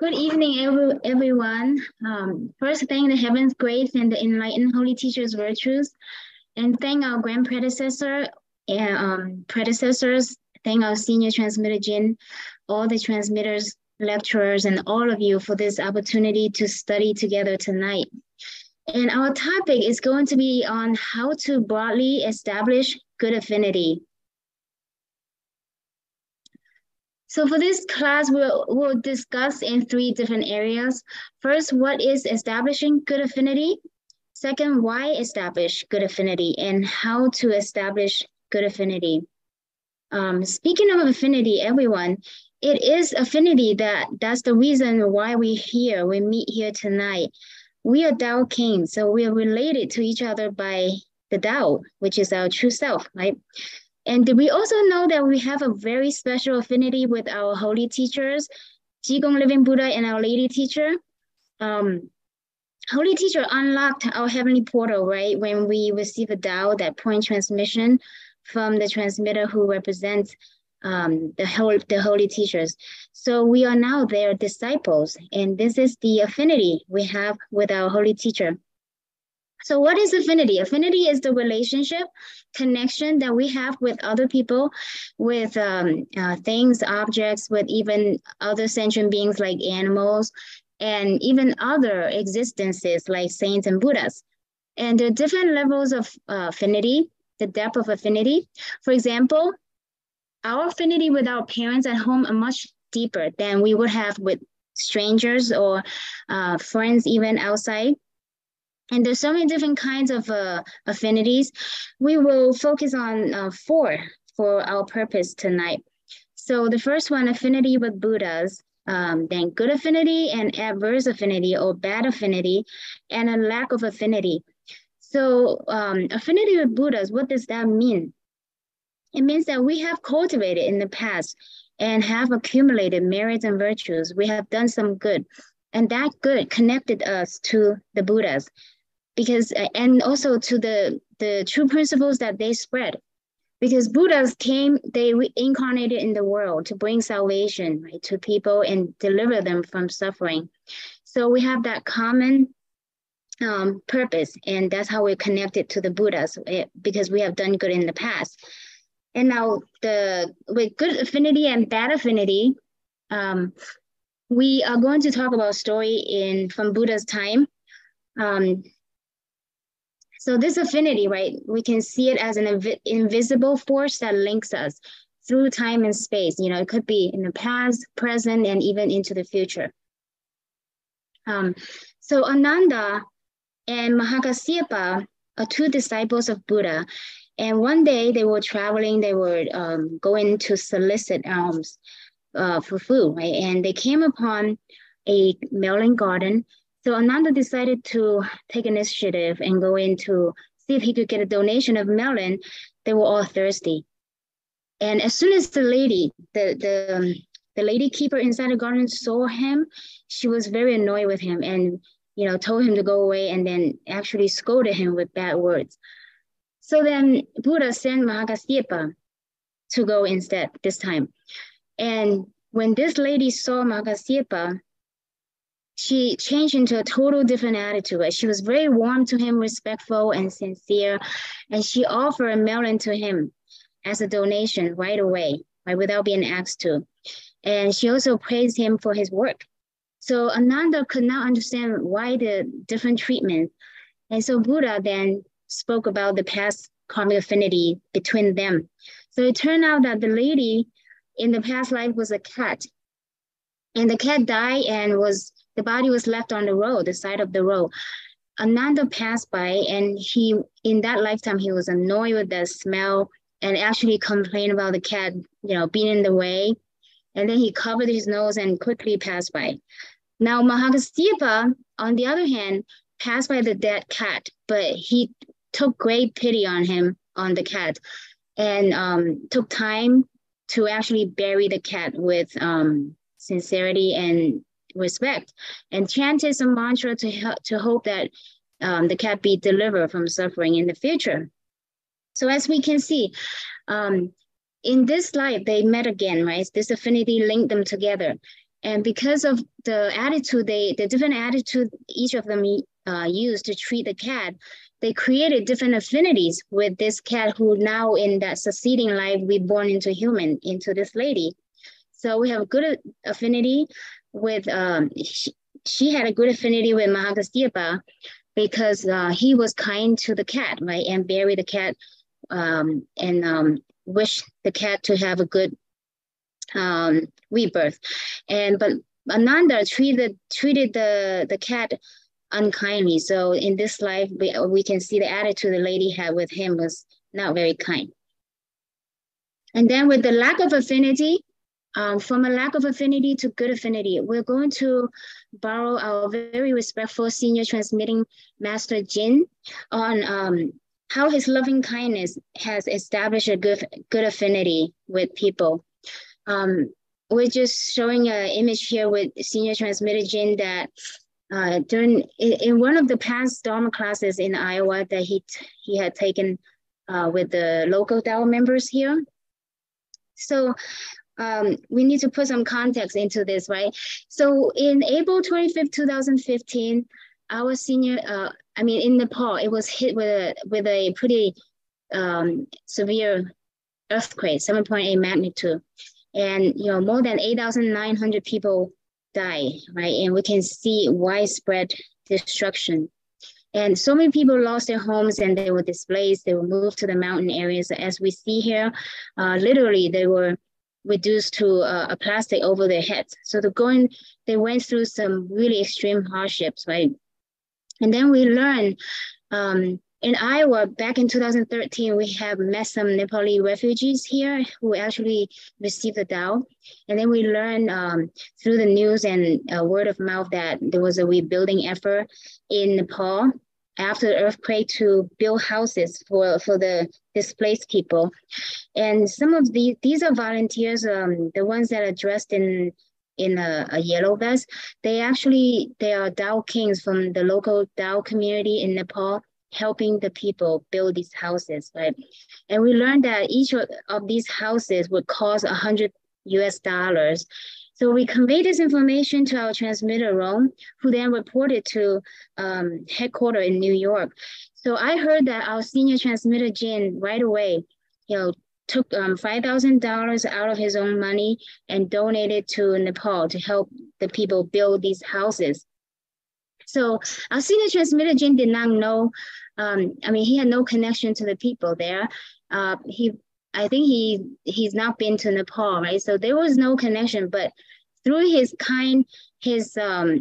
Good evening, everyone. First, thank the heaven's grace and the enlightened holy teacher's virtues, and thank our grand predecessor and predecessors. Thank our senior transmitter Jin, all the transmitters, lecturers, and all of you for this opportunity to study together tonight. And our topic is going to be on how to broadly establish good affinity. So for this class, we'll discuss in 3 different areas. First, what is establishing good affinity? Second, why establish good affinity and how to establish good affinity. Speaking of affinity, everyone, it is affinity that's the reason why we meet here tonight. We are Tao King, so we are related to each other by the Tao, which is our true self, right? And we also know that we have a very special affinity with our holy teachers, Qigong Living Buddha and Our Lady Teacher. Holy Teacher unlocked our heavenly portal, right? When we receive a Tao, that point transmission from the transmitter who represents the holy teachers. So we are now their disciples, and this is the affinity we have with our holy teacher. So what is affinity? Affinity is the relationship, connection that we have with other people, with things, objects, with even other sentient beings like animals, and even other existences like saints and Buddhas. And there are different levels of affinity, the depth of affinity. For example, our affinity with our parents at home are much deeper than we would have with strangers or friends even outside. And there's so many different kinds of affinities. We will focus on 4 for our purpose tonight. So the first one, affinity with Buddhas, then good affinity and adverse affinity or bad affinity, and a lack of affinity. So affinity with Buddhas, what does that mean? It means that we have cultivated in the past and have accumulated merits and virtues. We have done some good, and that good connected us to the Buddhas. Because and also to the true principles that they spread, because Buddhas came, they reincarnated in the world to bring salvation, right, to people and deliver them from suffering. So we have that common purpose, and that's how we're connected to the Buddhas, because we have done good in the past. And now with good affinity and bad affinity, we are going to talk about a story from Buddha's time. So this affinity, right, we can see it as an invisible force that links us through time and space. You know, it could be in the past, present, and even into the future. So Ananda and Mahakasyapa are 2 disciples of Buddha. And one day they were traveling, they were going to solicit alms for food, right? And they came upon a melon garden. So Ananda decided to take initiative and go in to see if he could get a donation of melon. They were all thirsty. And as soon as the lady, the lady keeper inside the garden saw him, she was very annoyed with him and, you know, told him to go away and then actually scolded him with bad words. So then Buddha sent Mahakasyapa to go instead this time. And when this lady saw Mahakasyapa, she changed into a total different attitude. She was very warm to him, respectful and sincere. And she offered a melon to him as a donation right away, right, without being asked to. And she also praised him for his work. So Ananda could not understand why the different treatment. And so Buddha then spoke about the past karmic affinity between them. So it turned out that the lady in the past life was a cat. And the cat died and the body was left on the road, the side of the road. Ananda passed by, and in that lifetime, he was annoyed with the smell and actually complained about the cat, you know, being in the way. And then he covered his nose and quickly passed by. Now, Mahakasyapa, on the other hand, passed by the dead cat, but he took great pity on the cat, and took time to actually bury the cat with sincerity and respect, and chanted some mantra to hope that the cat be delivered from suffering in the future. So as we can see, in this life, they met again, right? This affinity linked them together. And because of the attitude, the different attitude each of them used to treat the cat, they created different affinities with this cat who now in that succeeding life, reborn into human, into this lady. So we have good affinity with, she had a good affinity with Mahakasyapa because he was kind to the cat, right? And buried the cat and wished the cat to have a good rebirth. But Ananda treated the cat unkindly. So in this life, we can see the attitude the lady had with him was not very kind. And then with the lack of affinity, from a lack of affinity to good affinity, we're going to borrow our very respectful senior transmitting master Jin on how his loving kindness has established a good affinity with people. We're just showing an image here with senior transmitter Jin that in one of the past Dharma classes in Iowa that he had taken with the local Dao members here. So we need to put some context into this, right? So in April 25th, 2015, our senior, in Nepal, it was hit with a pretty severe earthquake, 7.8 magnitude. And, more than 8,900 people died, right? And we can see widespread destruction. And so many people lost their homes and they were displaced. They were moved to the mountain areas. As we see here, literally they were reduced to a plastic over their heads. So they went through some really extreme hardships, right? And then we learned in Iowa, back in 2013, we have met some Nepali refugees here who actually received the Tao. And then we learned through the news and word of mouth that there was a rebuilding effort in Nepal after the earthquake to build houses for the displaced people. And some of these are volunteers, the ones that are dressed in a yellow vest. They are Dao kings from the local Dao community in Nepal, helping the people build these houses, right? And we learned that each of these houses would cost $100 US. So we conveyed this information to our transmitter, Rome, who then reported to headquarters in New York. So I heard that our senior transmitter, Jin, right away, took $5,000 out of his own money and donated to Nepal to help the people build these houses. So our senior transmitter, Jin, did not know, he had no connection to the people there. I think he's not been to Nepal, right? So there was no connection, but through his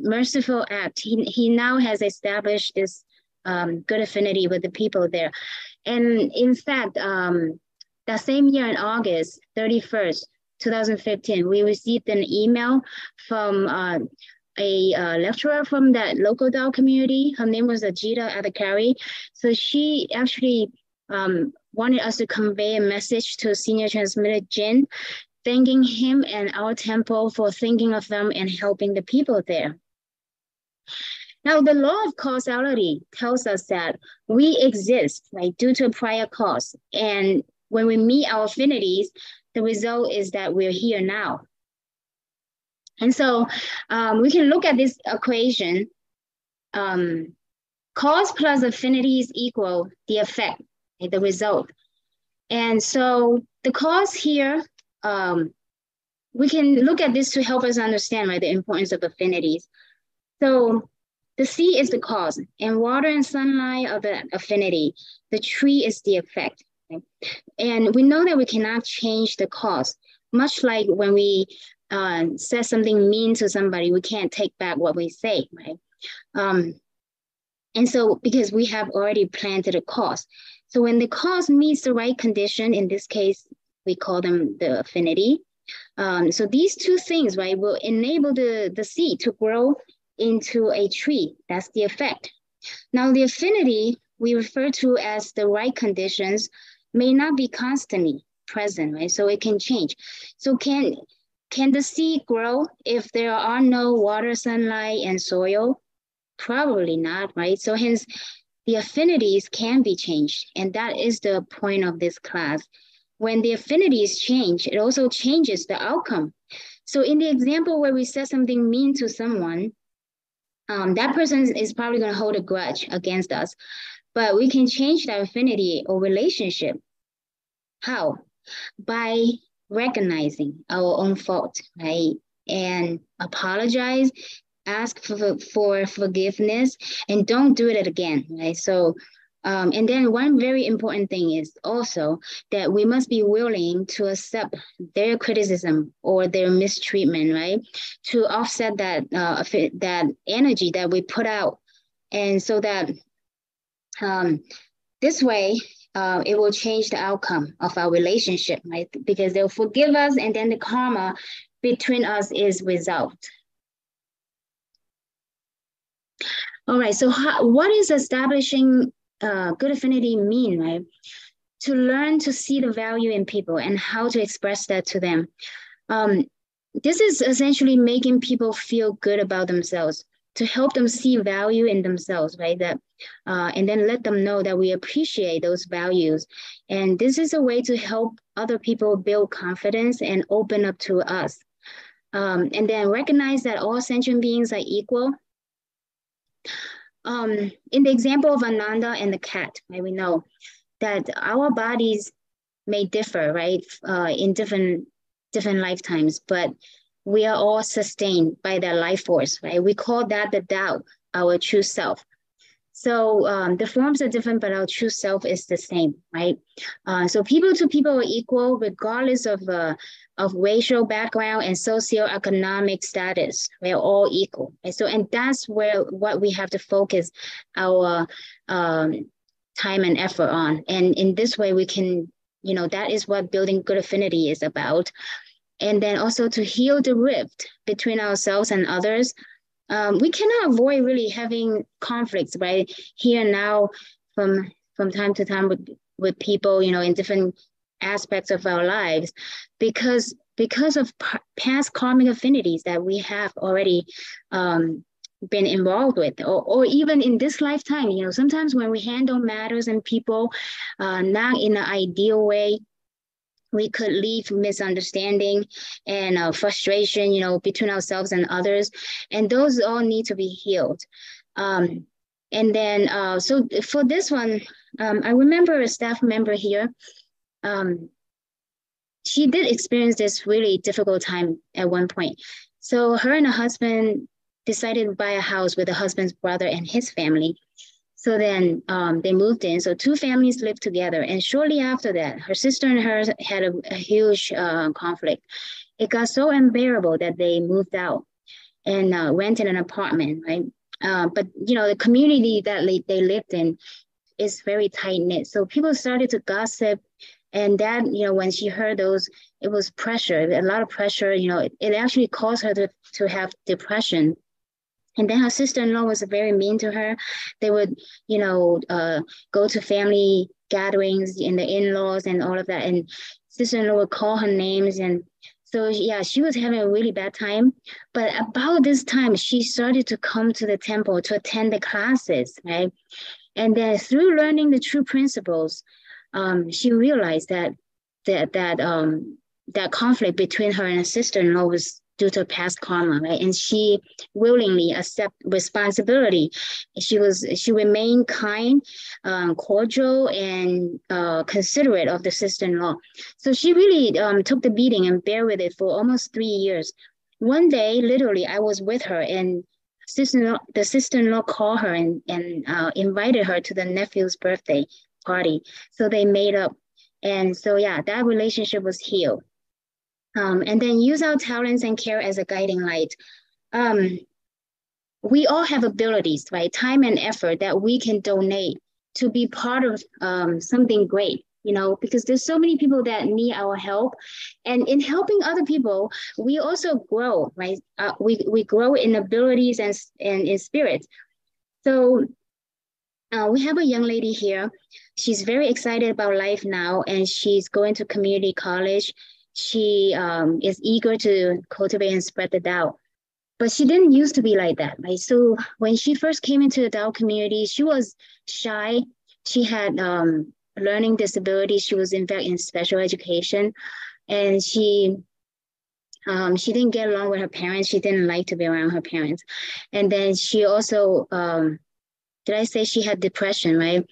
merciful act, he now has established this good affinity with the people there. And in fact, that same year in August 31st, 2015, we received an email from a lecturer from that local Dao community. Her name was Ajita Adhikari. So she actually wanted us to convey a message to senior transmitter Jin, thanking him and our temple for thinking of them and helping the people there. Now, the law of causality tells us that we exist, right, due to a prior cause. And when we meet our affinities, the result is that we're here now. And so we can look at this equation. Cause plus affinities equal the effect, the result. And so the cause here, we can look at this to help us understand, right, the importance of affinities. So the sea is the cause, and water and sunlight are the affinity. The tree is the effect. Okay? And we know that we cannot change the cause, much like when we say something mean to somebody, we can't take back what we say, right? And so because we have already planted a cause. So when the cause meets the right condition, in this case, we call them the affinity. So these two things, right, will enable the seed to grow into a tree. That's the effect. Now the affinity we refer to as the right conditions may not be constantly present, right? So it can change. So can the seed grow if there are no water, sunlight, and soil? Probably not, right? So hence the affinities can be changed. And that is the point of this class. When the affinities change, it also changes the outcome. So in the example where we said something mean to someone, that person is probably going to hold a grudge against us, but we can change that affinity or relationship. How? By recognizing our own fault, right? And apologize, ask for forgiveness, and don't do it again, right? So, and then one very important thing is also that we must be willing to accept their criticism or their mistreatment, right? To offset that energy that we put out, and so that this way, it will change the outcome of our relationship, right? Because they'll forgive us, and then the karma between us is resolved. All right, so what is establishing good affinity mean, right? To learn to see the value in people and how to express that to them. This is essentially making people feel good about themselves, to help them see value in themselves, right? That, and then let them know that we appreciate those values. And this is a way to help other people build confidence and open up to us. And then recognize that all sentient beings are equal. In the example of Ananda and the cat, right, we know that our bodies may differ, right, in different lifetimes, but we are all sustained by that life force, right? We call that the Tao, our true self. So the forms are different, but our true self is the same, right? So people to people are equal, regardless of racial background and socioeconomic status. We're all equal. Right? So, and that's what we have to focus our time and effort on. And in this way, we can, that is what building good affinity is about. And then also to heal the rift between ourselves and others. We cannot avoid really having conflicts, right? Here and now, from time to time with people, in different aspects of our lives, because of past karmic affinities that we have already been involved with, or even in this lifetime, sometimes when we handle matters and people not in an ideal way, we could leave misunderstanding and frustration, between ourselves and others. And those all need to be healed. And then, so for this one, I remember a staff member here. She did experience this really difficult time at one point. So her and her husband decided to buy a house with the husband's brother and his family. So then they moved in. So two families lived together. And shortly after that, her sister and her had a huge conflict. It got so unbearable that they moved out and rented an apartment, right? But, the community that they lived in is very tight-knit. So people started to gossip. And that, when she heard those, it was pressure, a lot of pressure. It actually caused her to have depression. And then her sister-in-law was very mean to her. They would, go to family gatherings and the in-laws and all of that. And sister-in-law would call her names. And so, yeah, she was having a really bad time. But about this time, she started to come to the temple to attend the classes, right? And then through learning the true principles, she realized that conflict between her and her sister-in-law was due to past karma, right? And she willingly accept responsibility. She remained kind, cordial, and considerate of the sister-in-law. So she really took the beating and bear with it for almost 3 years. One day, literally, I was with her, and the sister-in-law called her and invited her to the nephew's birthday party. So they made up. And so, yeah, that relationship was healed. And then use our talents and care as a guiding light. We all have abilities, right? Time and effort that we can donate to be part of something great, because there's so many people that need our help. And in helping other people, we also grow, right? We grow in abilities and in spirit. So we have a young lady here. She's very excited about life now, and she's going to community college. She is eager to cultivate and spread the Tao. But she didn't used to be like that, right? So when she first came into the Tao community, she was shy. She had learning disabilities. She was, in fact, in special education. And she She didn't get along with her parents. She didn't like to be around her parents. And then she also, did I say she had depression, right?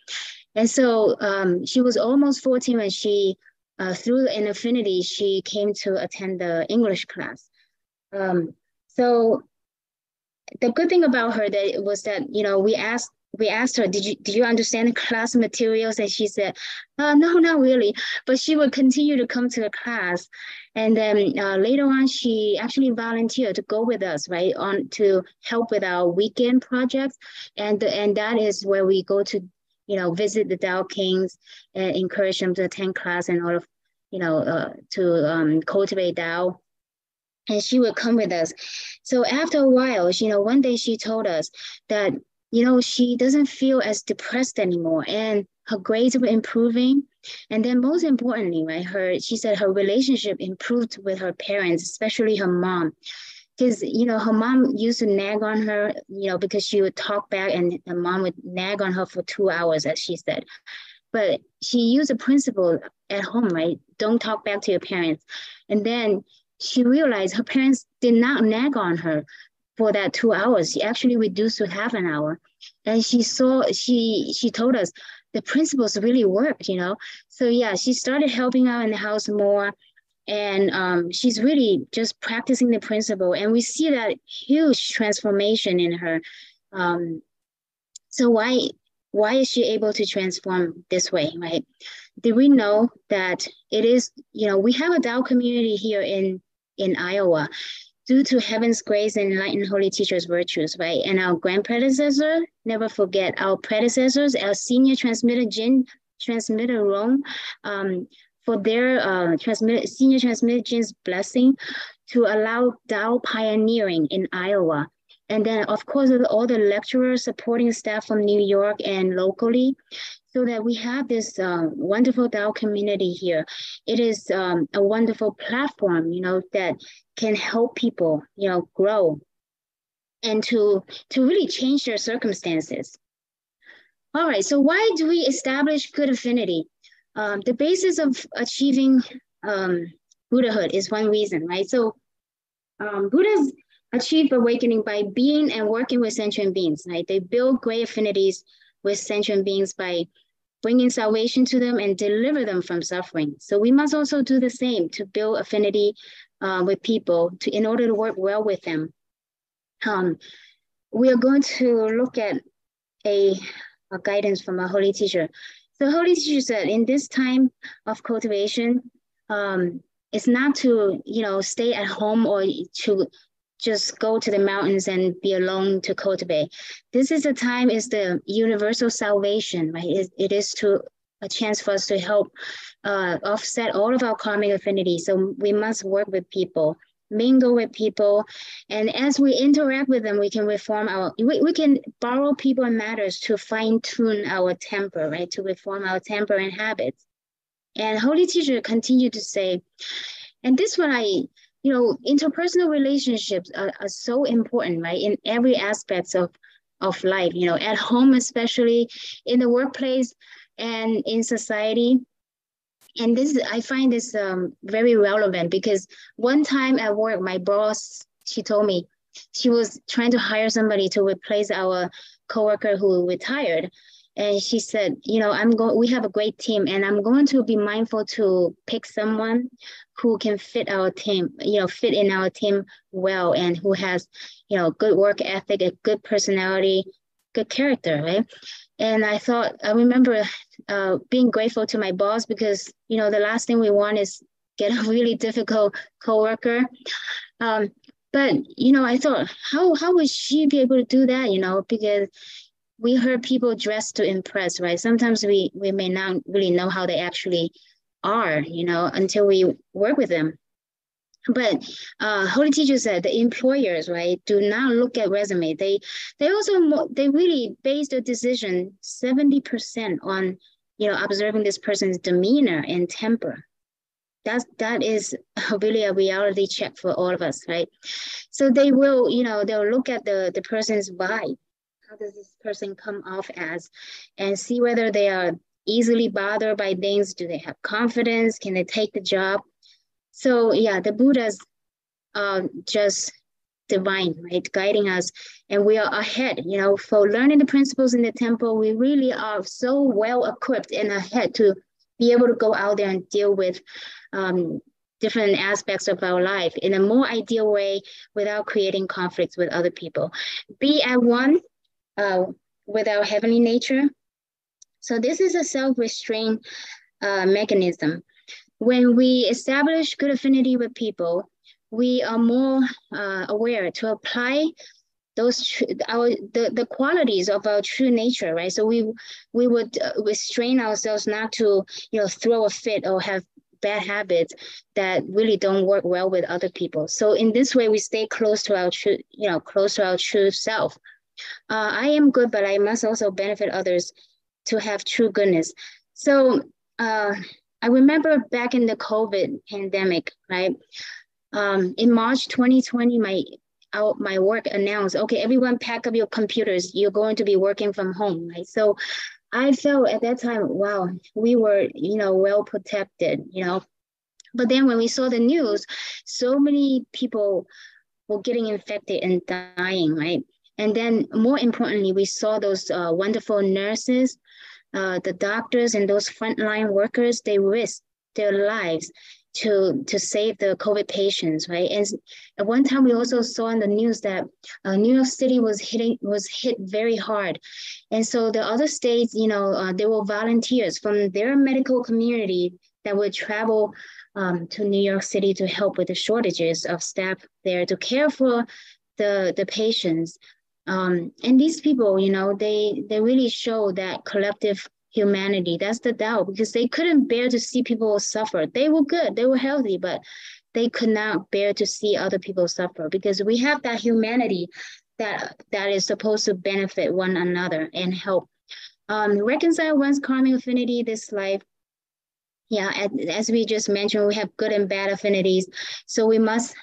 And so she was almost 14 when she, through an affinity, she came to attend the English class. So the good thing about her that was that, you know, we asked her, did you understand the class materials? And she said, no, not really. But she would continue to come to the class. And then later on, she actually volunteered to go with us, right, on to help with our weekend projects. And that is where we go to, you know, visit the Tao Kings and encourage them to attend class and all of, you know, to cultivate Tao. And she would come with us. So after a while, you know, one day she told us that, you know, she doesn't feel as depressed anymore and her grades were improving. And then most importantly, right, she said her relationship improved with her parents, especially her mom. Because, you know, her mom used to nag on her, you know, because she would talk back and her mom would nag on her for 2 hours, as she said. But she used a principle at home, right? Don't talk back to your parents. And then she realized her parents did not nag on her for that 2 hours. She actually reduced to half an hour. And she told us the principles really worked, you know? So yeah, she started helping out in the house more. And she's really just practicing the principle. And we see that huge transformation in her. So why is she able to transform this way, right? Did we know that it is, you know, we have a Tao community here in Iowa due to heaven's grace and enlightened holy teachers' virtues, right? And our grand predecessor, never forget, our predecessors, our senior transmitter, Jin, transmitter Rome, for their senior transmitter Jin's blessing to allow Tao pioneering in Iowa. And then, of course, all the lecturers, supporting staff from New York and locally, so that we have this wonderful Tao community here. It is a wonderful platform, you know, that can help people, you know, grow and to really change their circumstances. All right, so why do we establish good affinity? The basis of achieving Buddhahood is one reason, right? So Buddhas achieve awakening by being and working with sentient beings, right? They build great affinities with sentient beings by bringing salvation to them and deliver them from suffering. So we must also do the same to build affinity with people in order to work well with them. We are going to look at a guidance from a holy teacher. So holy teacher said, in this time of cultivation, it's not to, you know, stay at home or to just go to the mountains and be alone to cultivate. This is a time, is the universal salvation, right? It is a chance for us to help offset all of our karmic affinities. So we must work with people, mingle with people. And as we interact with them, we can reform we can borrow people and matters to fine tune our temper, right? To reform our temper and habits. And holy teacher continued to say, and this one you know, interpersonal relationships are so important, right? In every aspect of life, you know, at home, especially in the workplace and in society. And I find this very relevant because one time at work, my boss, she told me she was trying to hire somebody to replace our coworker who retired. And she said, you know, we have a great team and I'm going to be mindful to pick someone who can fit our team, you know, fit in our team well and who has, you know, good work ethic, a good personality, good character, right? And I remember being grateful to my boss because, you know, the last thing we want is get a really difficult coworker. But, you know, I thought, how would she be able to do that, you know, because we heard people dress to impress, right? Sometimes we may not really know how they actually are, you know, until we work with them. But holy teacher said the employers, right, do not look at resume. They really base their decision 70% on, you know, observing this person's demeanor and temper. That is really a reality check for all of us, right? So they will, you know, they'll look at the person's vibe. How does this person come off as, and see whether they are easily bothered by things. Do they have confidence? Can they take the job? So yeah, the Buddhas just divine, right, guiding us, and we are ahead, for learning the principles in the temple. We really are so well equipped and ahead to be able to go out there and deal with different aspects of our life in a more ideal way without creating conflicts with other people. Be at one with our heavenly nature. So this is a self-restraint mechanism. When we establish good affinity with people, we are more aware to apply the qualities of our true nature, right? So we would restrain ourselves not to, throw a fit or have bad habits that really don't work well with other people. So in this way, we stay close to our true self. I am good, but I must also benefit others to have true goodness. So I remember back in the COVID pandemic, right? In March 2020, my work announced, okay, everyone pack up your computers. You're going to be working from home, right? So I felt at that time, wow, we were, well protected, But then when we saw the news, so many people were getting infected and dying, right? And then more importantly, we saw those wonderful nurses, the doctors and those frontline workers, they risked their lives to save the COVID patients, right? And at one time, we also saw in the news that New York City was hit very hard. And so the other states, there were volunteers from their medical community that would travel to New York City to help with the shortages of staff there to care for the patients. And these people, they really show that collective humanity. That's the Tao, because they couldn't bear to see people suffer. They were good, they were healthy, but they could not bear to see other people suffer, because we have that humanity that is supposed to benefit one another and help reconcile one's karmic affinity this life. Yeah, as we just mentioned, we have good and bad affinities, so we must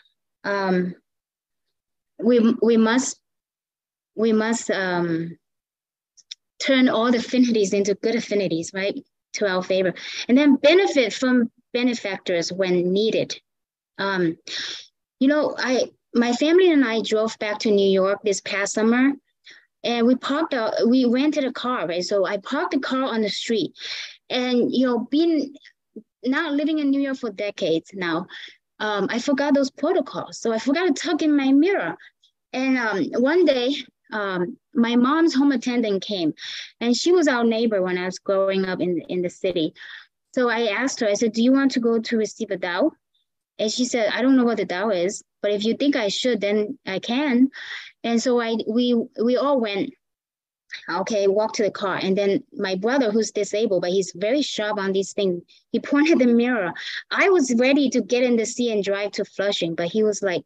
turn all the affinities into good affinities, right, to our favor, and then benefit from benefactors when needed. My family and I drove back to New York this past summer, and we rented a car, right? So I parked the car on the street, and being not living in New York for decades now, I forgot those protocols. So I forgot to tuck in my mirror. And one day, my mom's home attendant came, and she was our neighbor when I was growing up in the city. So I asked her, I said, do you want to go to receive a Tao? And she said, I don't know what the Tao is, but if you think I should, then I can. And so we all went, okay, walked to the car. And then my brother, who's disabled, but he's very sharp on these things, he pointed the mirror. I was ready to get in the seat and drive to Flushing, but he was like,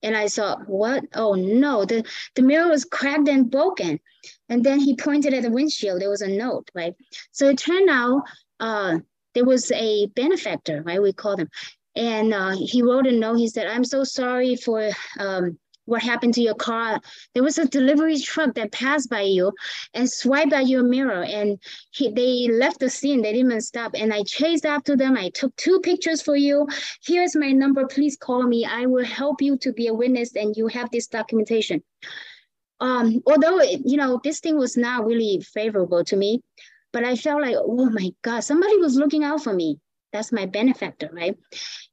and I saw, what? Oh no, the mirror was cracked and broken. And then he pointed at the windshield, there was a note, right? So it turned out there was a benefactor, right? We called him. And he wrote a note. He said, I'm so sorry for what happened to your car. There was a delivery truck that passed by you and swiped at your mirror, and they left the scene. They didn't even stop. And I chased after them. I took 2 pictures for you. Here's my number. Please call me. I will help you to be a witness, and you have this documentation. Although, this thing was not really favorable to me, but I felt like, oh my God, somebody was looking out for me. That's my benefactor, right?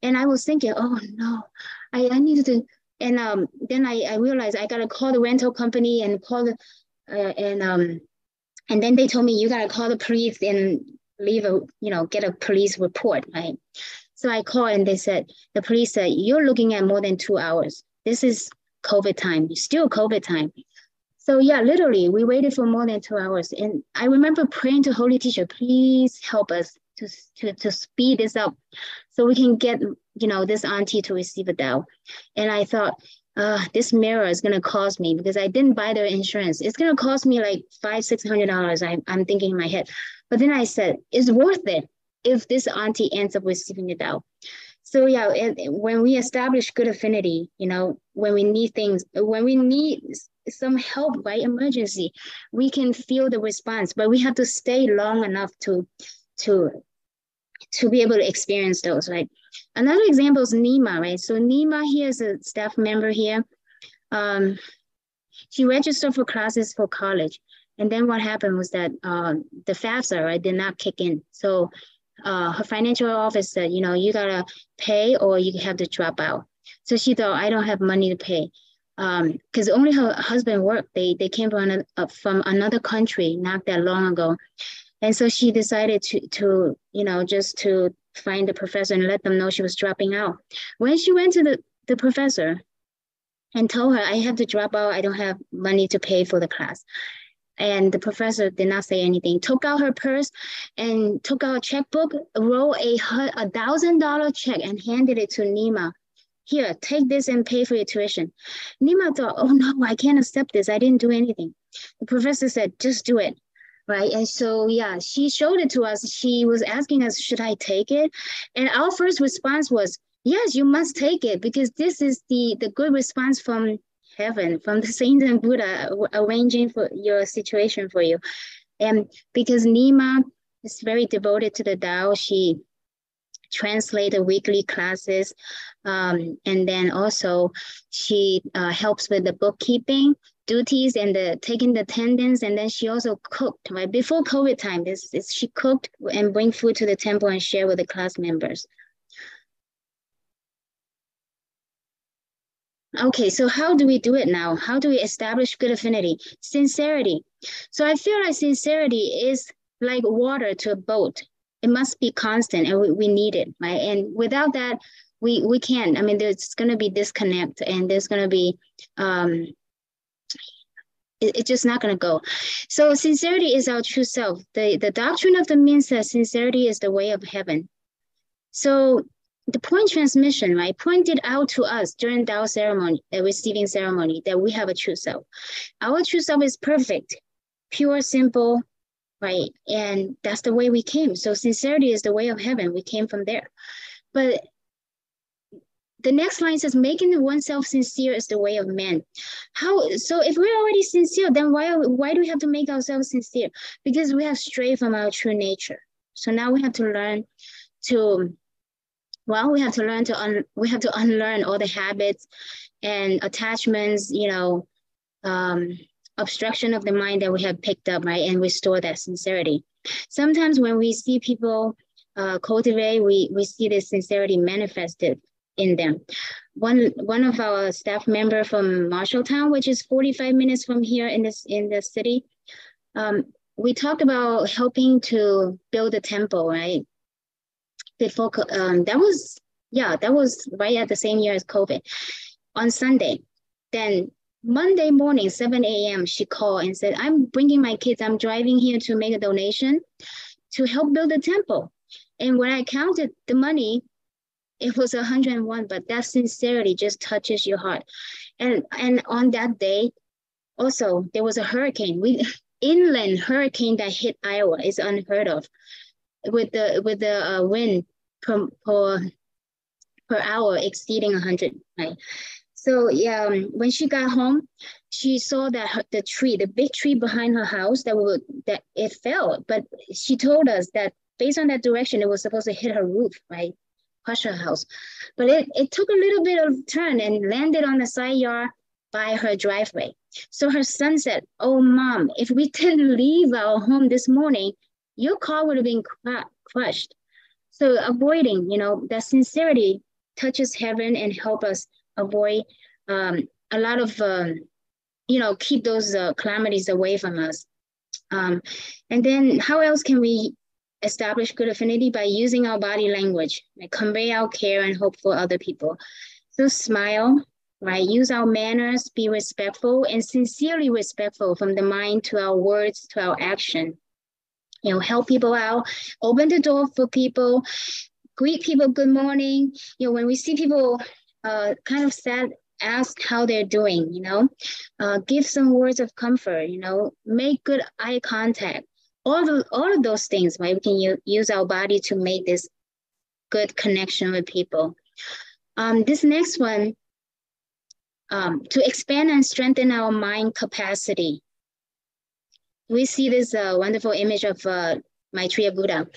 And I was thinking, oh no, I needed to. And then I realized I gotta call the rental company and call the and then they told me you gotta call the police and leave get a police report, right? So I called, and the police said, you're looking at more than 2 hours. This is COVID time, still COVID time. So yeah, literally we waited for more than 2 hours. And I remember praying to Holy Teacher, please help us to speed this up so we can get this auntie to receive a Tao. And I thought, this mirror is going to cost me, because I didn't buy their insurance. It's going to cost me like $500-600. I'm thinking in my head. But then I said, it's worth it if this auntie ends up receiving the Tao. So yeah, when we establish good affinity, when we need things, when we need some help, right, emergency, we can feel the response, but we have to stay long enough to to be able to experience those, right? Another example is Nima, right? So Nima here is a staff member here. She registered for classes for college. And then what happened was that the FAFSA, right, did not kick in. So her financial office said, you know, you gotta pay or you have to drop out. So she thought, I don't have money to pay. Because only her husband worked. They came from another country not that long ago. And so she decided to you know, just to find the professor and let them know she was dropping out. When she went to the professor and told her, I have to drop out, I don't have money to pay for the class. And the professor did not say anything, took out her purse and took out a checkbook, wrote a $1,000 check and handed it to Nima. Here, take this and pay for your tuition. Nima thought, oh no, I can't accept this. I didn't do anything. The professor said, just do it. Right. And so, yeah, she showed it to us. She was asking us, should I take it? And our first response was, yes, you must take it, because this is the good response from heaven, from the saints and Buddha arranging for your situation for you. And because Nima is very devoted to the Tao, she translated weekly classes. And then also she helps with the bookkeeping duties and taking the attendance. And then she also cooked, right? Before COVID time, she cooked and bring food to the temple and share with the class members. Okay, so how do we do it now? How do we establish good affinity? Sincerity. So I feel like sincerity is like water to a boat. It must be constant, and we need it, right? And without that, we can't. I mean, there's going to be disconnect, and there's going to be, it's just not going to go. So sincerity is our true self. The doctrine of the Min says sincerity is the way of heaven. So the point transmission, right, pointed out to us during Tao ceremony, the receiving ceremony, that we have a true self. Our true self is perfect, pure, simple, right? And that's the way we came. So sincerity is the way of heaven. We came from there. But the next line says, making oneself sincere is the way of man. How? So if we're already sincere, then why do we have to make ourselves sincere? Because we have strayed from our true nature. So now we have to learn to, well, we have to unlearn all the habits and attachments, you know, obstruction of the mind that we have picked up, right? And restore that sincerity. Sometimes when we see people cultivate, we see this sincerity manifested in them. One of our staff member from Marshalltown, which is 45 minutes from here in the city, we talked about helping to build a temple, right? Before that was right at the same year as COVID, on Sunday. Then Monday morning, 7 a.m., she called and said, I'm bringing my kids. I'm driving here to make a donation to help build a temple. And when I counted the money, it was 101, but that sincerity just touches your heart. And on that day, also, there was a hurricane. Inland hurricane that hit Iowa is unheard of, with the wind per hour exceeding 100, right? So yeah, when she got home, she saw that the big tree behind her house, that it fell. But she told us that based on that direction, it was supposed to hit her roof, right? Crush her house. But it took a little bit of turn and landed on the side yard by her driveway. So her son said, oh, Mom, if we didn't leave our home this morning, your car would have been crushed. So avoiding, you know, that sincerity touches heaven and help us avoid a lot of, you know, keep those calamities away from us. And then how else can we establish good affinity? By using our body language, like convey our care and hope for other people. So smile, right? Use our manners, be respectful and sincerely respectful from the mind to our words to our action. You know, help people out, open the door for people, greet people good morning. You know, when we see people kind of sad, ask how they're doing, you know, give some words of comfort, you know, make good eye contact. All of those things, right? We can use our body to make this good connection with people. This next one, to expand and strengthen our mind capacity. We see this wonderful image of Maitreya Buddha.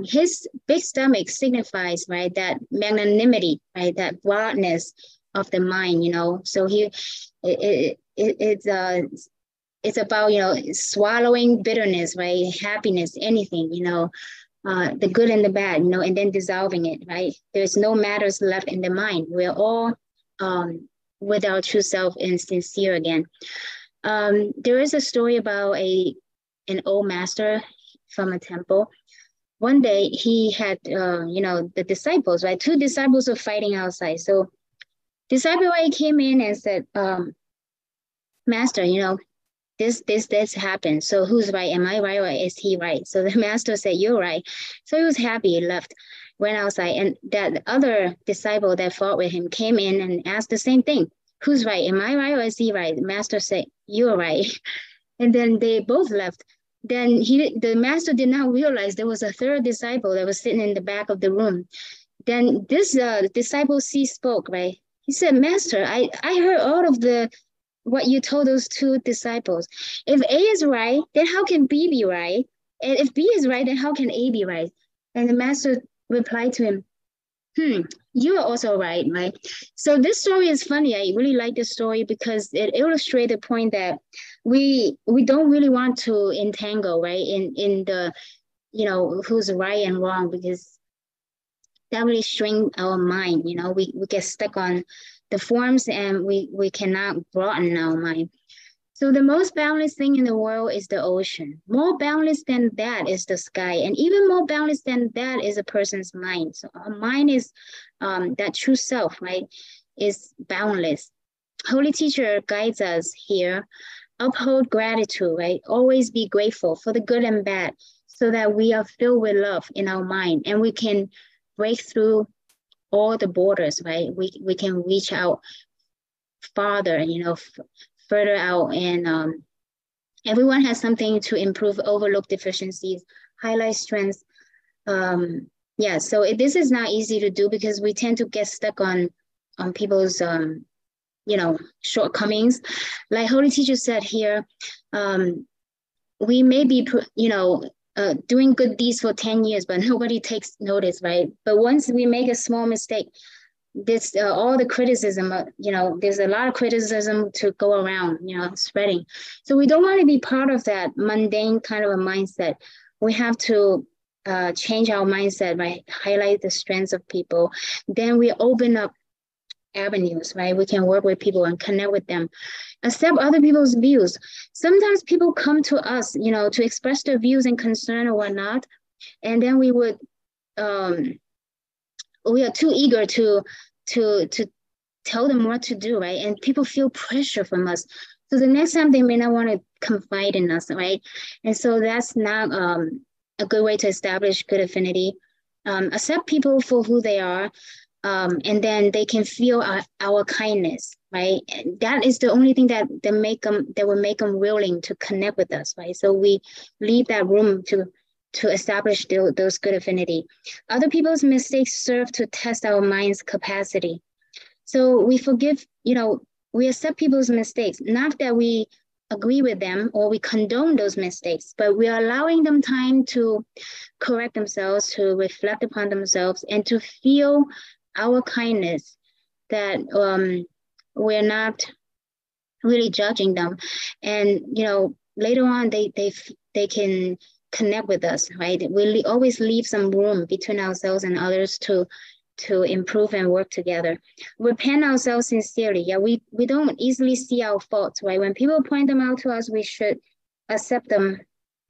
his big stomach signifies, right, that magnanimity, right, that broadness of the mind, So it's about, swallowing bitterness, right, happiness, anything, the good and the bad, and then dissolving it, right? There's no matters left in the mind. We're all with our true self and sincere again. There is a story about an old master from a temple. One day he had, the disciples, right? Two disciples were fighting outside. So disciple came in and said, Master, this happened. So who's right? Am I right or is he right? So the master said, you're right. So he was happy, he left, went outside. And that other disciple that fought with him came in and asked the same thing. Who's right? Am I right or is he right? The master said, you're right. And then they both left. Then the master did not realize there was a third disciple that was sitting in the back of the room. Then this disciple C spoke, right? He said, Master, I heard all of what you told those two disciples. If A is right, then how can B be right? And if B is right, then how can A be right? And the master replied to him, you are also right, right? So this story is funny. I really like this story because it illustrates the point that we don't really want to entangle, right, in the, who's right and wrong, because that really strains our mind. We get stuck on the forms and we cannot broaden our mind. So the most boundless thing in the world is the ocean. More boundless than that is the sky. And even more boundless than that is a person's mind. So our mind is that true self, right, is boundless. Holy Teacher guides us here. Uphold gratitude, right? Always be grateful for the good and bad so that we are filled with love in our mind and we can break through all the borders, right? We can reach out farther, further out, and everyone has something to improve, overlook deficiencies, highlight strengths. So this is not easy to do because we tend to get stuck on people's shortcomings. Like Holy Teacher said here, we may be doing good deeds for 10 years, but nobody takes notice, right? But once we make a small mistake, this all the criticism, there's a lot of criticism to go around, spreading. So we don't want to be part of that mundane kind of a mindset. We have to change our mindset, right? Highlight the strengths of people. Then we open up avenues, right? We can work with people and connect with them, accept other people's views. Sometimes people come to us, to express their views and concern or whatnot, and then we would we are too eager to tell them what to do, right? And people feel pressure from us. So the next time they may not want to confide in us, right? And so that's not a good way to establish good affinity. Accept people for who they are, and then they can feel our kindness, right? And that is the only thing that will make them willing to connect with us, right? So we leave that room to establish those good affinity. Other people's mistakes serve to test our mind's capacity. So we forgive, we accept people's mistakes, not that we agree with them or we condone those mistakes, but we are allowing them time to correct themselves, to reflect upon themselves, and to feel our kindness, that we're not really judging them. And, later on, they can connect with us, right? We always leave some room between ourselves and others to improve and work together. Repent ourselves sincerely. Yeah, we don't easily see our faults, right? When people point them out to us, we should accept them,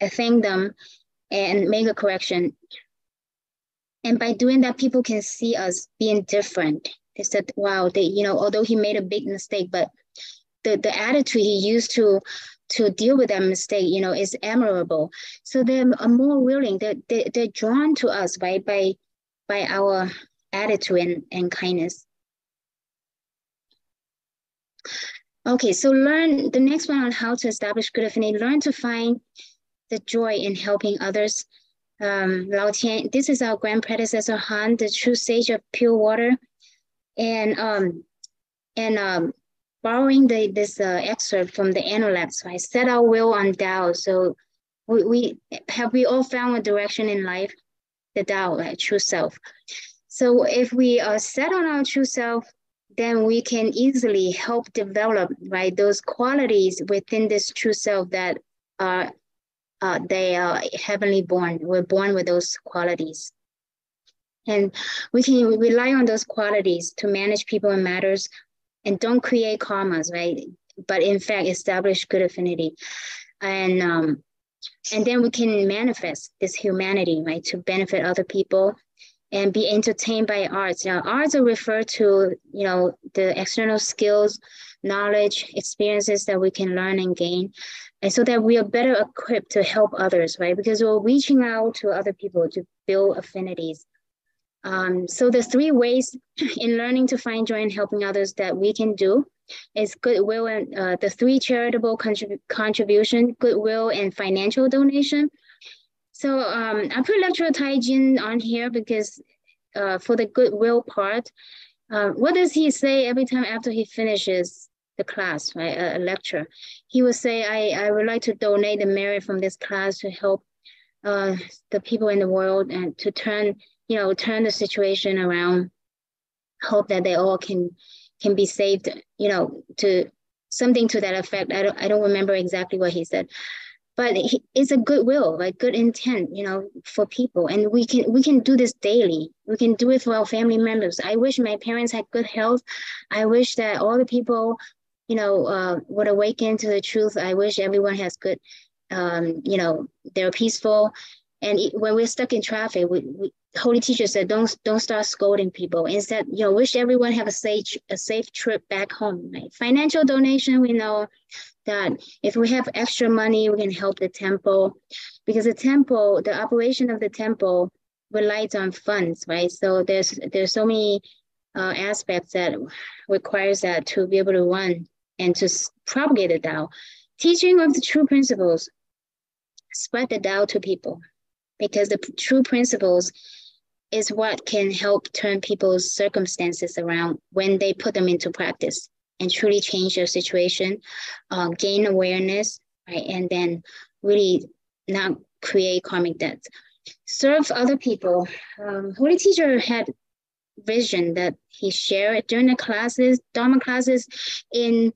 thank them, and make a correction. And by doing that, people can see us being different. They said, wow, although he made a big mistake, but the attitude he used to deal with that mistake, is admirable. So they're more willing, they're drawn to us, right, by our attitude and kindness. Okay, so learn the next one on how to establish good affinity. Learn to find the joy in helping others. Lao Tian, this is our grand predecessor Han, the true sage of pure water, and borrowing this excerpt from the Analects, right? Set our will on Tao. So we all found a direction in life. the Tao, right? True self. So if we are set on our true self, then we can easily help develop, right, those qualities within this true self that are they are heavenly born. We're born with those qualities. And we can rely on those qualities to manage people and matters, and don't create karmas, right? But in fact, establish good affinity. And then we can manifest this humanity, right, to benefit other people and be entertained by arts. Now, arts are referred to, the external skills, knowledge, experiences that we can learn and gain, and so that we are better equipped to help others, right? Because we're reaching out to other people to build affinities. So the 3 ways in learning to find joy in helping others that we can do is goodwill and the 3 charitable contribution, goodwill, and financial donation. So I put lecturer Taijin on here because for the goodwill part, what does he say every time after he finishes the class, right? A lecture? He will say, I would like to donate the merit from this class to help the people in the world and to turn the situation around, hope that they all can be saved, to something to that effect. I don't remember exactly what he said, but it's a goodwill, like good intent, for people. And we can do this daily. We can do it for our family members. I wish my parents had good health. I wish that all the people, would awaken to the truth. I wish everyone has good, they're peaceful. And when we're stuck in traffic, we Holy Teacher said, don't start scolding people. Instead, wish everyone have a safe trip back home. Right? Financial donation, we know that if we have extra money, we can help the temple, because the operation of the temple relies on funds, right? So there's so many aspects that requires that to be able to run and to propagate the Tao. Teaching of the true principles, spread the Tao to people, because the true principles is what can help turn people's circumstances around when they put them into practice and truly change their situation, gain awareness, right? And then really not create karmic debts. Serve other people. Holy Teacher had vision that he shared during the classes, Dharma classes in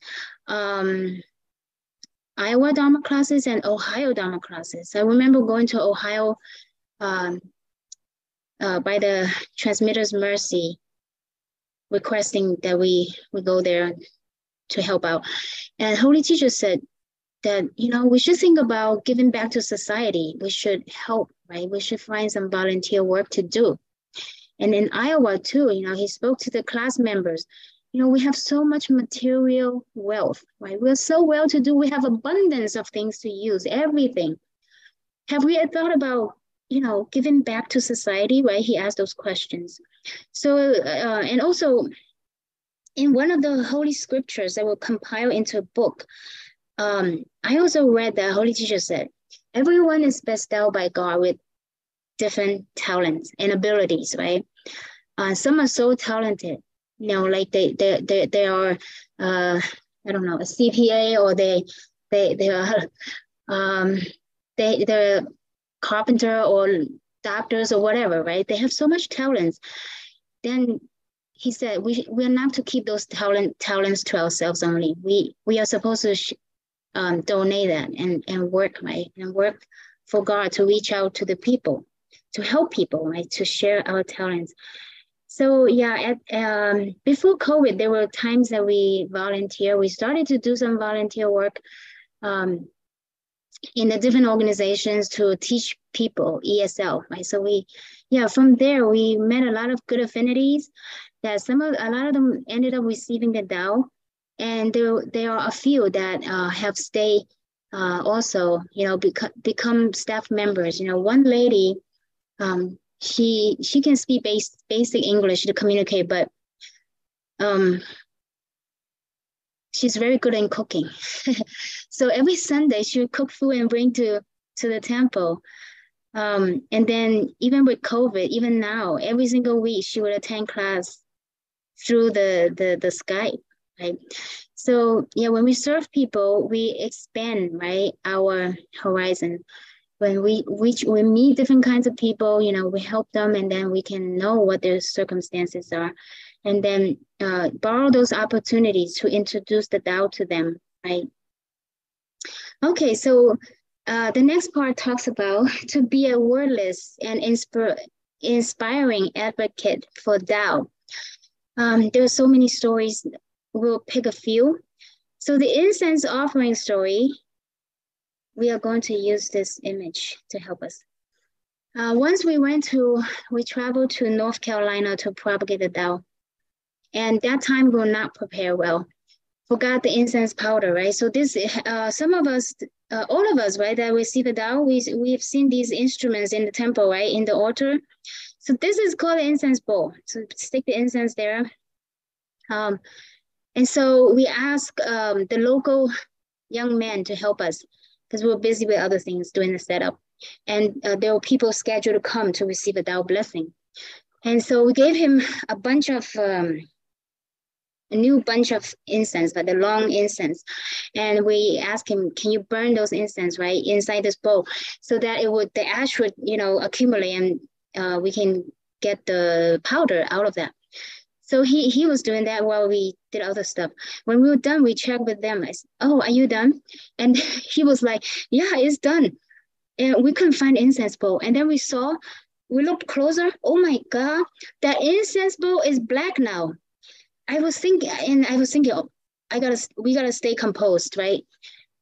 Iowa Dharma classes and Ohio Dharma classes. I remember going to Ohio by the Transmitter's Mercy, requesting that we go there to help out. And Holy Teacher said that, we should think about giving back to society. We should help, right? We should find some volunteer work to do. And in Iowa too, he spoke to the class members. We have so much material wealth, right? We're so well-to-do. We have abundance of things to use, everything. Have we thought about, giving back to society, right? He asked those questions. So, and also in one of the holy scriptures that were compiled into a book, I also read that Holy Teacher said, everyone is bestowed by God with different talents and abilities, right? Some are so talented, like they are, I don't know, a CPA, or they're carpenter or doctors or whatever, right? They have so much talents. Then he said, we're not to keep those talents to ourselves only. We are supposed to donate that and work, right? And work for God to reach out to the people, to help people, right? To share our talents. So yeah, before COVID, there were times that we volunteer. We started to do some volunteer work in the different organizations to teach people ESL, right? So from there, we met a lot of good affinities that a lot of them ended up receiving the Tao. And there are a few that have stayed also, become staff members. One lady, she can speak basic English to communicate, but she's very good in cooking. So every Sunday she would cook food and bring to the temple. And then even with COVID, even now, every single week she would attend class through the Skype, right? So yeah, when we serve people, we expand, right, our horizon. when we meet different kinds of people, you know, we help them, and then we can know what their circumstances are, and then borrow those opportunities to introduce the Tao to them, right? Okay, so the next part talks about to be a wordless and inspiring advocate for Tao. There are so many stories. We'll pick a few. So the incense offering story, we are going to use this image to help us. Once we traveled to North Carolina to propagate the Tao. And that time we were not prepared well. Forgot the incense powder, right? So this, some of us, all of us, right, that we see the Tao, we've seen these instruments in the temple, right, in the altar. So this is called the incense bowl. So stick the incense there. And so we asked the local young men to help us because we were busy with other things doing the setup. And there were people scheduled to come to receive a Tao blessing. And so we gave him a new bunch of incense, like the long incense. And we asked him, can you burn those incense, right, inside this bowl so that the ash would, you know, accumulate and we can get the powder out of that. So he was doing that while we did other stuff. When we were done, we checked with them. I said, oh, are you done? And he was like, yeah, it's done. And we couldn't find the incense bowl. And then we looked closer. Oh my God, that incense bowl is black now. I was thinking, oh, we gotta stay composed, right?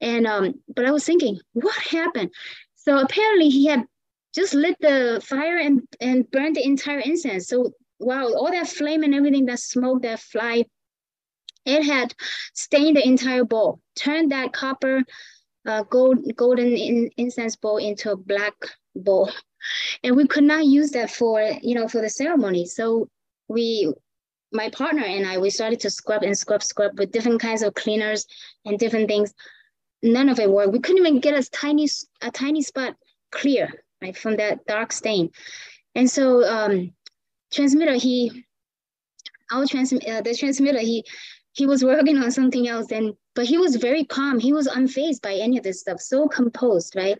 And but I was thinking, what happened? So apparently he had just lit the fire and burned the entire incense. So wow, all that flame and everything, that smoke, that fly, it had stained the entire bowl, turned that copper golden incense bowl into a black bowl. And we could not use that for the ceremony. So my partner and I, we started to scrub with different kinds of cleaners and different things. None of it worked. We couldn't even get a tiny spot clear, right, from that dark stain. And so the transmitter, he was working on something else, but he was very calm. He was unfazed by any of this stuff, so composed, right?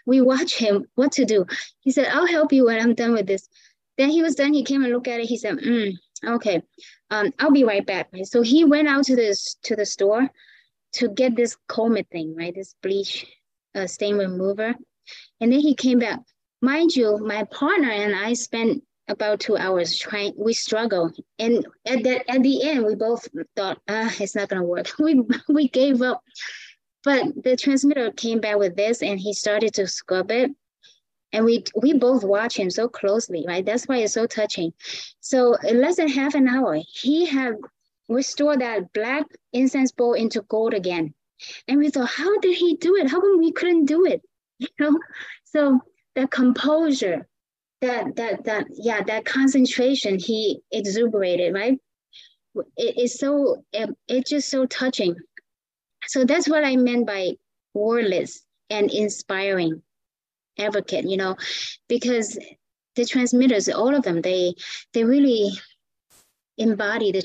We watched him, what to do. He said, I'll help you when I'm done with this. Then he was done. He came and looked at it. He said, okay, I'll be right back. Right? So he went out to the store to get this Comet thing, right? This bleach stain remover. And then he came back. Mind you, my partner and I spent about 2 hours trying. We struggled. And at the end, we both thought, it's not going to work. We gave up. But the transmitter came back with this and he started to scrub it. And we both watch him so closely, right? That's why it's so touching. So in less than half an hour, he had restored that black incense bowl into gold again. And we thought, how did he do it? How come we couldn't do it? You know? So that composure, that concentration he exuberated, right? It's just so touching. So that's what I meant by wordless and inspiring advocate, you know, because the transmitters, all of them, they really embody the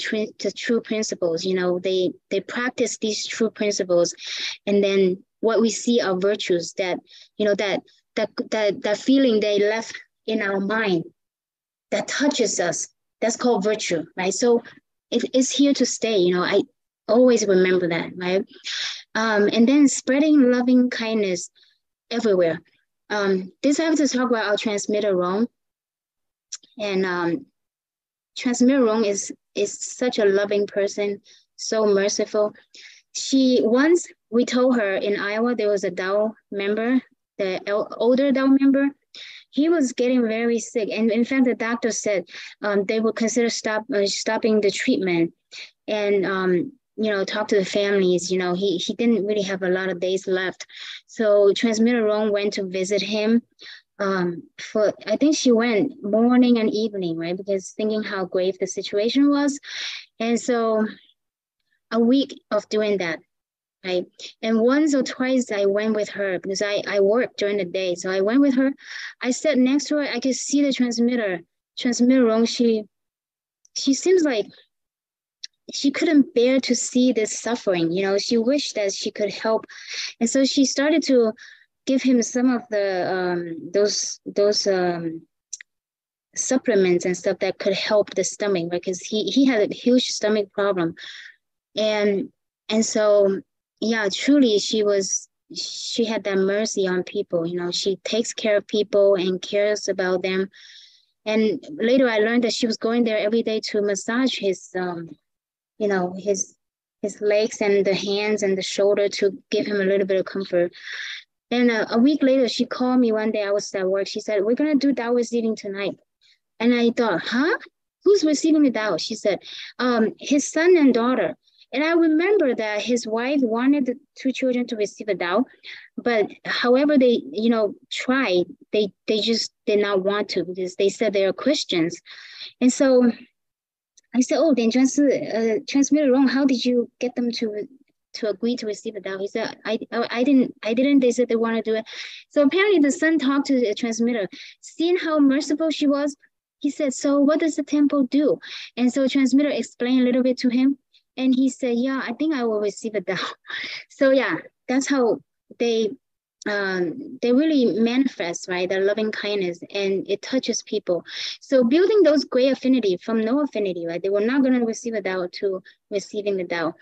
true principles, you know, they practice these true principles. And then what we see are virtues that, you know, that feeling they left in our mind that touches us. That's called virtue, right? So it's here to stay, you know, I always remember that, right? And then spreading loving kindness everywhere. This I have to talk about our transmitter Rome. And transmitter Rome is such a loving person, so merciful. Once we told her in Iowa there was a Tao member, the older Tao member. He was getting very sick, and in fact, the doctor said they would consider stopping the treatment, and you know, talk to the families. You know, he didn't really have a lot of days left, so transmitter Rome went to visit him. I think she went morning and evening, right? Because thinking how grave the situation was, and so a week of doing that. Right. And once or twice I went with her because I worked during the day. So I went with her. I sat next to her. I could see the transmitter Rome. She seems like she couldn't bear to see this suffering. You know, she wished that she could help. And so she started to give him some of the those supplements and stuff that could help the stomach, because he had a huge stomach problem. And so, yeah, truly she had that mercy on people. She takes care of people and cares about them. And later I learned that she was going there every day to massage his legs and the hands and the shoulder to give him a little bit of comfort. And a week later, she called me one day. I was at work. She said, "We're going to do Dao receiving tonight." And I thought, huh? Who's receiving the Dao? She said, his son and daughter. And I remember that his wife wanted the two children to receive a Dao, but however they, tried, they just did not want to, because they said they are Christians. And so I said, "Oh, then transmitter wrong. How did you get them to agree to receive a Dao?" He said, I didn't. They said they want to do it. So apparently the son talked to the transmitter, seeing how merciful she was. He said, "So what does the temple do?" And so transmitter explained a little bit to him. And he said, "Yeah, I think I will receive a Dao." So yeah, that's how they really manifest, right? Their loving kindness, and it touches people. So building those great affinity from no affinity, right? They were not going to receive a Dao to receiving the Dao.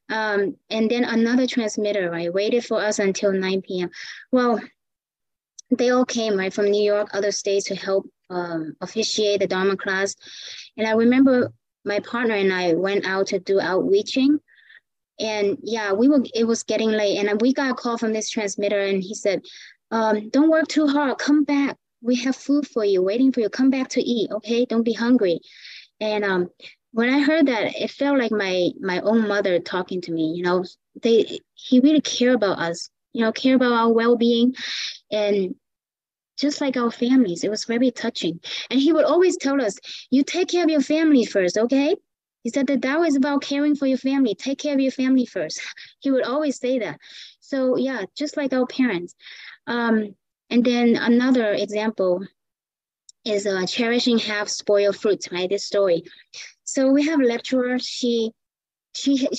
And then another transmitter, right, waited for us until 9 p.m. Well, they all came, right, from New York, other states, to help officiate the Dharma class. And I remember my partner and I went out to do outreaching. And yeah, it was getting late, and we got a call from this transmitter, and he said, "Don't work too hard, come back. We have food for you, waiting for you. Come back to eat, okay? Don't be hungry." And when I heard that, it felt like my own mother talking to me. He really cared about us, care about our well-being, and just like our families. It was very touching. And he would always tell us, "You take care of your family first, okay?" He said the Tao is about caring for your family. Take care of your family first. He would always say that. So yeah, just like our parents. And then another example is cherishing half-spoiled fruits, right? This story. So we have a lecturer. She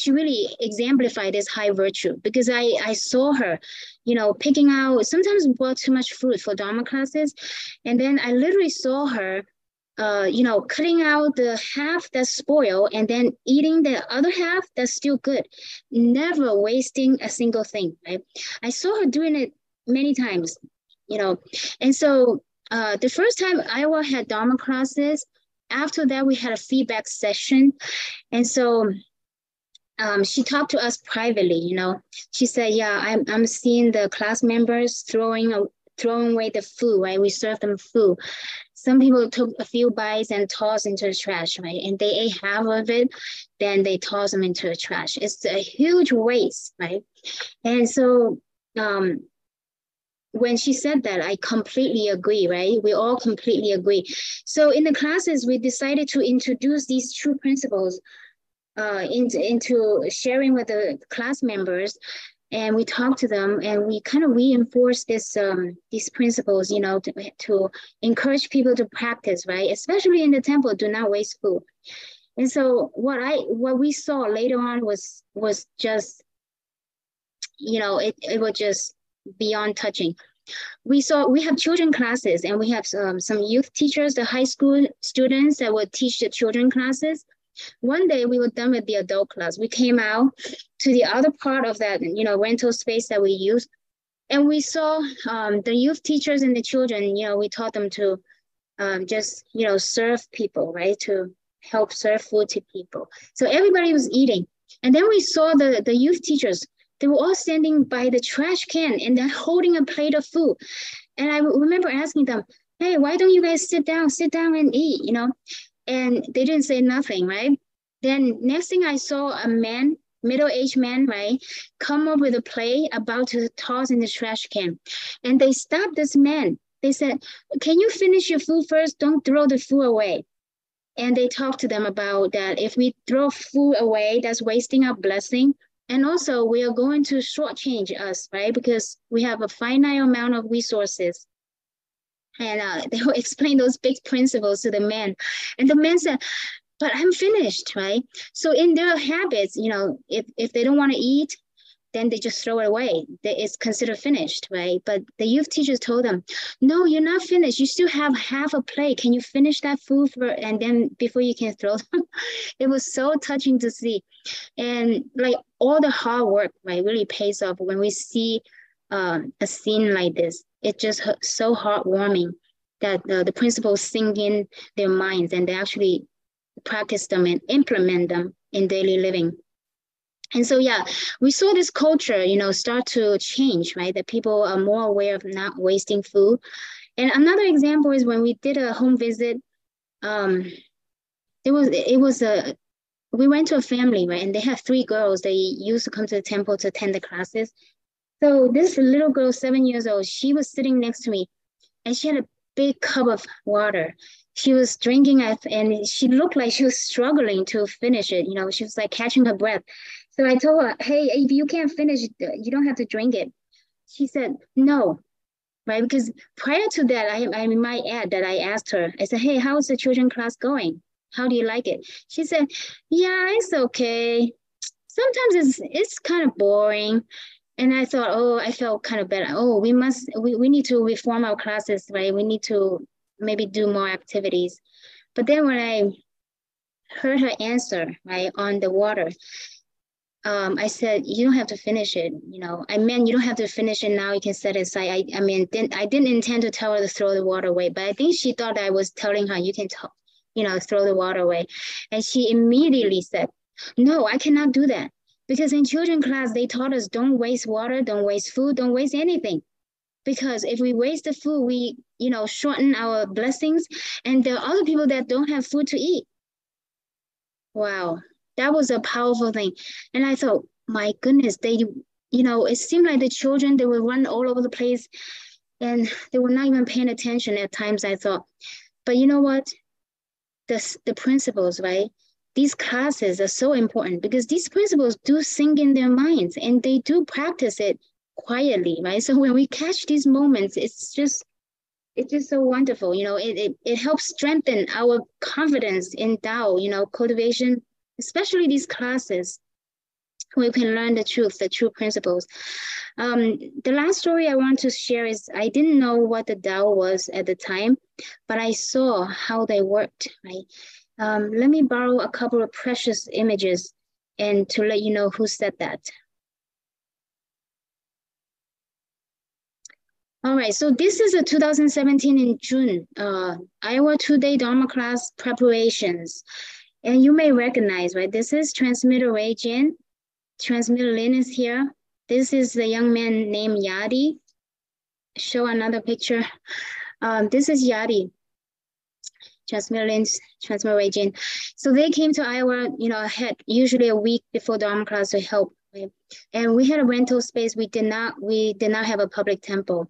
really exemplified this high virtue, because I saw her, picking out, sometimes we bought too much fruit for Dharma classes. And then I literally saw her cutting out the half that's spoiled and then eating the other half that's still good, never wasting a single thing, right? I saw her doing it many times, And so the first time Iowa had Dharma classes, after that we had a feedback session. And so she talked to us privately, She said, "Yeah, I'm seeing the class members throwing away the food, right? We serve them food. Some people took a few bites and tossed into the trash, right? And they ate half of it, then they toss them into the trash. It's a huge waste, right?" And so when she said that, I completely agree, right? We all completely agree. So in the classes, we decided to introduce these true principles into sharing with the class members. And we talk to them, and we kind of reinforce these principles, to encourage people to practice, right? Especially in the temple, do not waste food. And so what we saw later on was just, it was just beyond touching. We have children classes, and we have some youth teachers, the high school students that would teach the children classes. One day we were done with the adult class. We came out to the other part of that, rental space that we use. And we saw the youth teachers and the children, we taught them to just, serve people, right? To help serve food to people. So everybody was eating. And then we saw the youth teachers. They were all standing by the trash can and then holding a plate of food. And I remember asking them, "Hey, why don't you guys sit down and eat, And they didn't say nothing, right? Then next thing I saw a man, middle-aged man, right, come up with a plate about to toss in the trash can. And they stopped this man. They said, "Can you finish your food first? Don't throw the food away." And they talked to them about that if we throw food away, that's wasting our blessing. And also we are going to shortchange us, right? Because we have a finite amount of resources. And they will explain those big principles to the man. And the man said, "But I'm finished," right? So in their habits, if they don't want to eat, then they just throw it away. It's considered finished, right? But the youth teachers told them, no, you're not finished. You still have half a plate. Can you finish that food and then before you can throw them? It was so touching to see. And like all the hard work, right, really pays off when we see a scene like this. It's just so heartwarming that the principals sink in their minds and they actually practice them and implement them in daily living. And so, yeah, we saw this culture, start to change, right? That people are more aware of not wasting food. And another example is when we did a home visit, we went to a family, right? And they have 3 girls. They used to come to the temple to attend the classes. So this little girl, 7 years old, she was sitting next to me and she had a big cup of water. She was drinking it and she looked like she was struggling to finish it. She was like catching her breath. So I told her, hey, if you can't finish, you don't have to drink it. She said, no, right? Because prior to that, I might add that I asked her, I said, hey, how's the children class going? How do you like it? She said, yeah, it's okay. Sometimes it's kind of boring. And I thought, I felt kind of bad. We need to reform our classes, right? We need to maybe do more activities. But then when I heard her answer, right, on the water, I said, you don't have to finish it. I meant you don't have to finish it now. You can set it aside. I didn't intend to tell her to throw the water away, but I think she thought I was telling her, you can, throw the water away. And she immediately said, no, I cannot do that. Because in children class, they taught us don't waste water, don't waste food, don't waste anything. Because if we waste the food, we, shorten our blessings. And there are other people that don't have food to eat. Wow. That was a powerful thing. And I thought, my goodness, it seemed like the children, they would run all over the place and they were not even paying attention at times, I thought. But you know what? The principles, right? These classes are so important because these principles do sink in their minds and they do practice it quietly, right? So when we catch these moments, it's just so wonderful. It helps strengthen our confidence in Tao, cultivation, especially these classes where we can learn the true principles. The last story I want to share is I didn't know what the Tao was at the time, but I saw how they worked, right? Let me borrow a couple of precious images and to let you know who said that. All right, so this is a 2017 in June, Iowa 2-day Dharma class preparations. And you may recognize, right? This is transmitter Wei Jin. Transmitter Lin is here. This is the young man named Yadi. Show another picture. This is Yadi. Transmitter Lin's transmitter Wei Jin. So they came to Iowa, ahead, usually a week before Dharma class to help. Right? And we had a rental space. We did not have a public temple.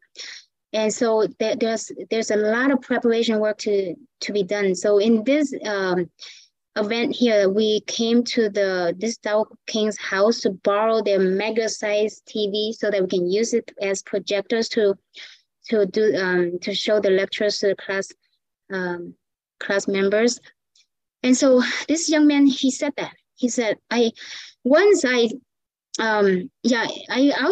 And so there's a lot of preparation work to be done. So in this event here, we came to this Tao King's house to borrow their mega size TV so that we can use it as projectors to show the lectures to the class members. And so this young man, he said that. He said, I'll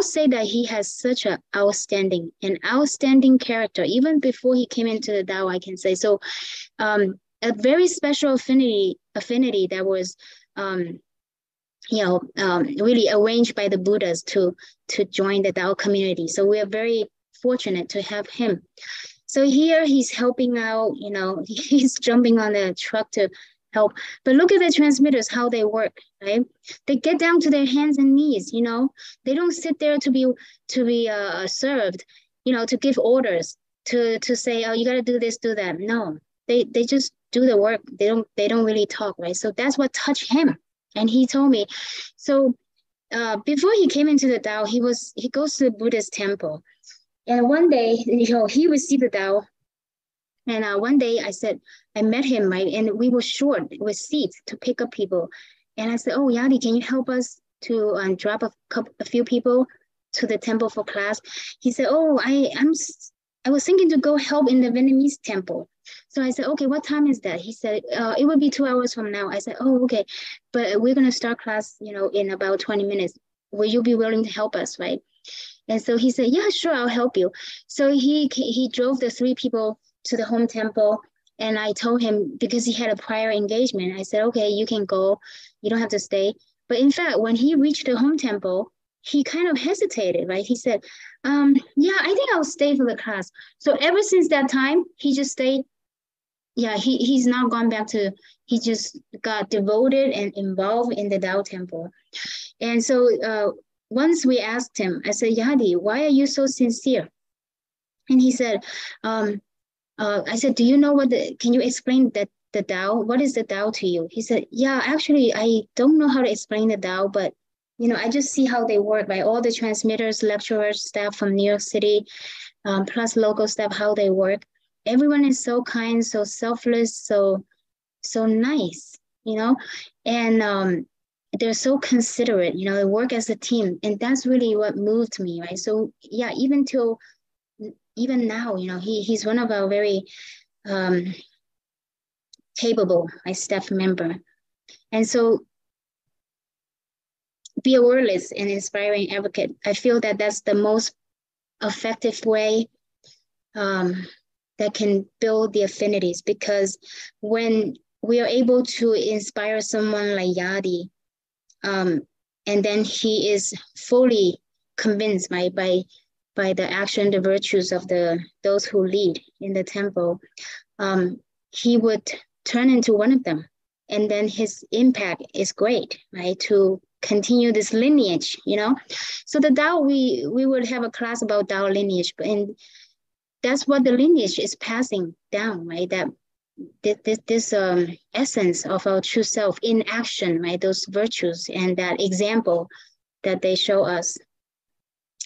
say that he has such an outstanding character. Even before he came into the Tao, I can say. So a very special affinity that was, really arranged by the Buddhas to join the Tao community. So we are very fortunate to have him. So here he's helping out, he's jumping on the truck to help. But look at the transmitters, how they work, right? They get down to their hands and knees, They don't sit there to be served, to give orders, to say, oh, you got to do this, do that. No, they just do the work. They don't really talk, right? So that's what touched him. And he told me, so before he came into the Tao, he goes to the Buddhist temple. And one day, he received the Tao. And one day I met him, right? And we were short with seats to pick up people. And I said, oh, Yadi, can you help us to drop a few people to the temple for class? He said, oh, I was thinking to go help in the Vietnamese temple. So I said, okay, what time is that? He said, it will be 2 hours from now. I said, oh, okay. But we're going to start class, in about 20 minutes. will you be willing to help us, right? And so he said, yeah, sure, I'll help you. So he drove the 3 people to the home temple. And I told him, because he had a prior engagement, I said, okay, you can go. You don't have to stay. But in fact, when he reached the home temple, he kind of hesitated, right? He said, yeah, I think I'll stay for the class. So ever since that time, he just stayed. Yeah, he's not gone back to, he just got devoted and involved in the Tao temple. And so once we asked him, I said, Yadi, why are you so sincere? And he said, I said, do you know can you explain the Tao? What is the Tao to you? He said, yeah, actually, I don't know how to explain the Tao, but I just see how they work, right? All the transmitters, lecturers, staff from New York City, plus local staff, how they work. Everyone is so kind, so selfless, so nice, and they're so considerate, they work as a team. And that's really what moved me, right? So yeah, even now, he's one of our very capable staff member. And so be a wordless and inspiring advocate. I feel that that's the most effective way that can build the affinities, because when we are able to inspire someone like Yadi, and then he is fully convinced by the action, the virtues of those who lead in the temple, he would turn into one of them. And then his impact is great, right? To continue this lineage, So the Tao, we would have a class about Tao lineage, and that's what the lineage is passing down, right? That this essence of our true self in action, right? Those virtues and that example that they show us.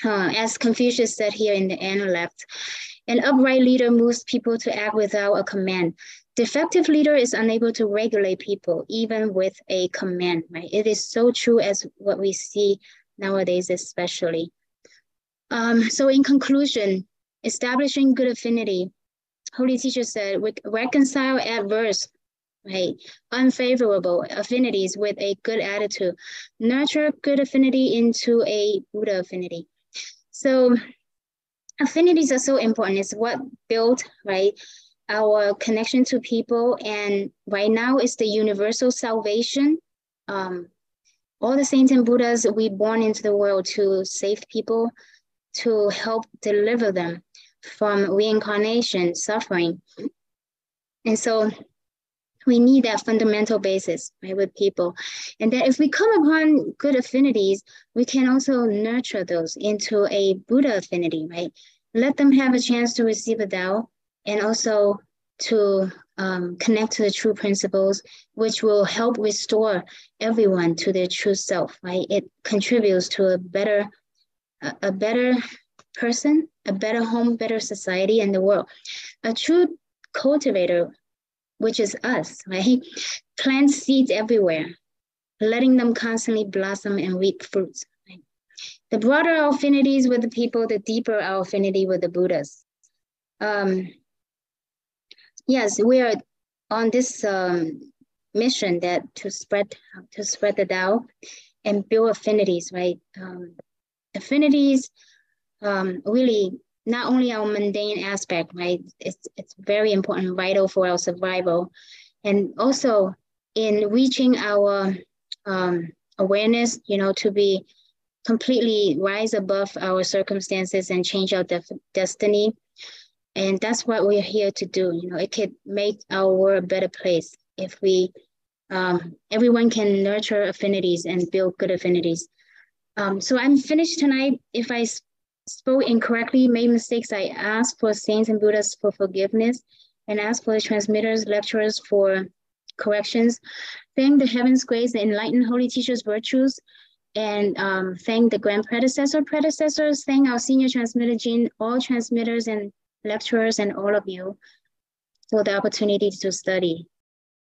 As Confucius said here in the end left, an upright leader moves people to act without a command. Defective leader is unable to regulate people, even with a command, right? It is so true as what we see nowadays, especially. So in conclusion, establishing good affinity, Holy Teacher said, we reconcile adverse, right, unfavorable affinities with a good attitude. Nurture good affinity into a Buddha affinity. So affinities are so important. It's what built, right, our connection to people. And right now it's the universal salvation. All the saints and Buddhas, we born into the world to save people, to help deliver them from reincarnation, suffering. And so we need that fundamental basis, right, with people. And then if we come upon good affinities, we can also nurture those into a Buddha affinity, right? Let them have a chance to receive a Tao, and also to connect to the true principles, which will help restore everyone to their true self, right? It contributes to a better person, a better home, better society, and the world. A true cultivator, which is us, right, plants seeds everywhere, letting them constantly blossom and reap fruits. Right? The broader our affinities with the people, the deeper our affinity with the Buddhas. Yes, we are on this mission that to spread the Tao and build affinities, right? Affinities really not only our mundane aspect, right? It's very important, vital for our survival, and also in reaching our awareness, to be completely rise above our circumstances and change our destiny. And that's what we're here to do. It could make our world a better place if we, everyone can nurture affinities and build good affinities. So I'm finished tonight. If I spoke incorrectly, made mistakes, I ask for saints and Buddhas for forgiveness, and ask for the transmitters, lecturers for corrections. Thank the heavens, grace, the enlightened holy teachers' virtues, and thank the grand predecessors, thank our senior transmitter, Jean, all transmitters and lecturers, and all of you for the opportunity to study.